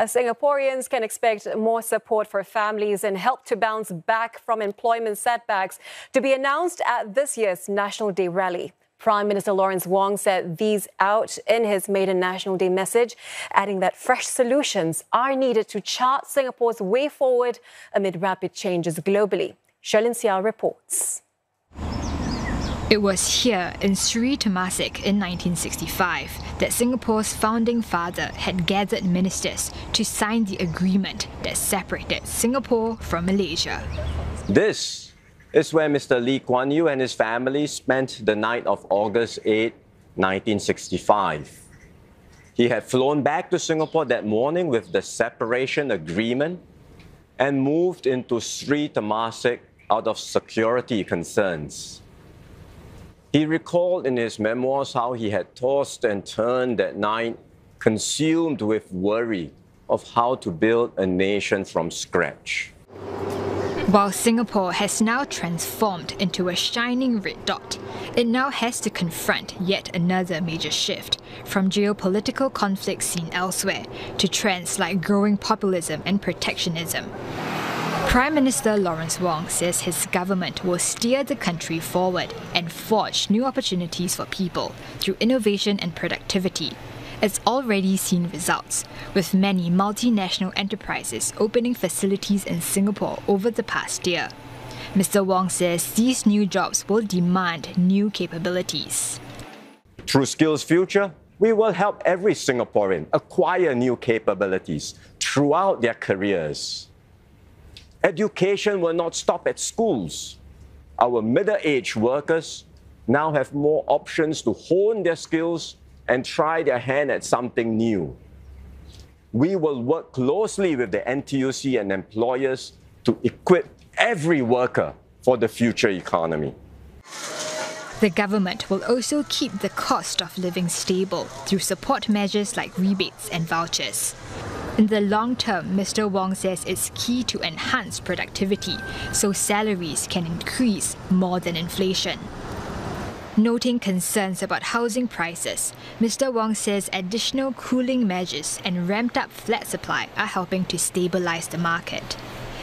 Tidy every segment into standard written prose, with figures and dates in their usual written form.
Singaporeans can expect more support for families and help to bounce back from employment setbacks to be announced at this year's National Day rally. Prime Minister Lawrence Wong said these out in his maiden National Day message, adding that fresh solutions are needed to chart Singapore's way forward amid rapid changes globally. Sherlyn Seah reports. It was here in Sri Temasek in 1965 that Singapore's founding father had gathered ministers to sign the agreement that separated Singapore from Malaysia. This is where Mr. Lee Kuan Yew and his family spent the night of August 8, 1965. He had flown back to Singapore that morning with the separation agreement and moved into Sri Temasek out of security concerns. He recalled in his memoirs how he had tossed and turned that night, consumed with worry of how to build a nation from scratch. While Singapore has now transformed into a shining red dot, it now has to confront yet another major shift, from geopolitical conflicts seen elsewhere to trends like growing populism and protectionism. Prime Minister Lawrence Wong says his government will steer the country forward and forge new opportunities for people through innovation and productivity. It's already seen results, with many multinational enterprises opening facilities in Singapore over the past year. Mr. Wong says these new jobs will demand new capabilities. Through Skills Future, we will help every Singaporean acquire new capabilities throughout their careers. Education will not stop at schools. Our middle-aged workers now have more options to hone their skills and try their hand at something new. We will work closely with the NTUC and employers to equip every worker for the future economy. The government will also keep the cost of living stable through support measures like rebates and vouchers. In the long term, Mr. Wong says it's key to enhance productivity so salaries can increase more than inflation. Noting concerns about housing prices, Mr. Wong says additional cooling measures and ramped-up flat supply are helping to stabilise the market.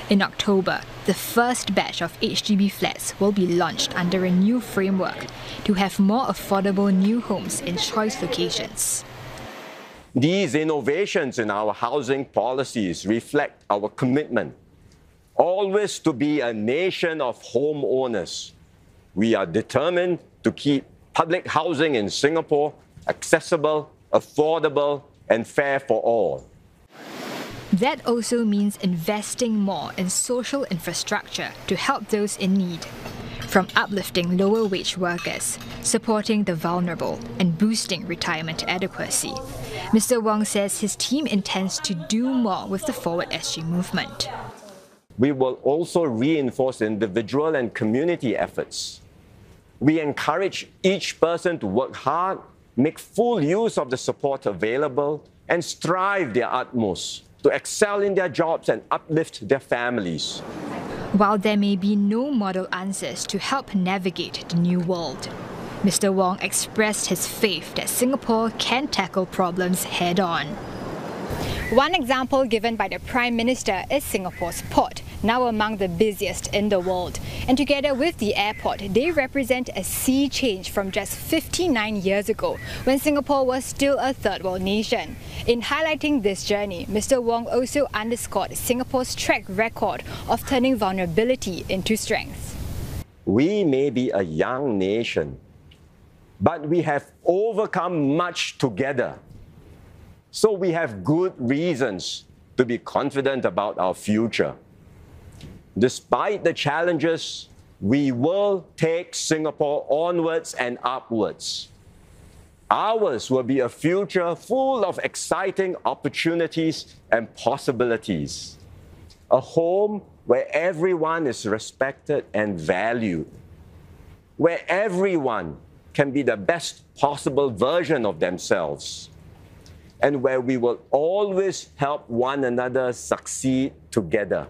In October, the first batch of HDB flats will be launched under a new framework to have more affordable new homes in choice locations. These innovations in our housing policies reflect our commitment always to be a nation of homeowners. We are determined to keep public housing in Singapore accessible, affordable, and fair for all. That also means investing more in social infrastructure to help those in need. From uplifting lower-wage workers, supporting the vulnerable, and boosting retirement adequacy. Mr. Wong says his team intends to do more with the Forward SG movement. We will also reinforce individual and community efforts. We encourage each person to work hard, make full use of the support available, and strive their utmost to excel in their jobs and uplift their families. While there may be no model answers to help navigate the new world, Mr. Wong expressed his faith that Singapore can tackle problems head-on. One example given by the Prime Minister is Singapore's port, now among the busiest in the world. And together with the airport, they represent a sea change from just 59 years ago, when Singapore was still a third world nation. In highlighting this journey, Mr. Wong also underscored Singapore's track record of turning vulnerability into strength. We may be a young nation, but we have overcome much together. So we have good reasons to be confident about our future. Despite the challenges, we will take Singapore onwards and upwards. Ours will be a future full of exciting opportunities and possibilities. A home where everyone is respected and valued. Where everyone can be the best possible version of themselves. And where we will always help one another succeed together.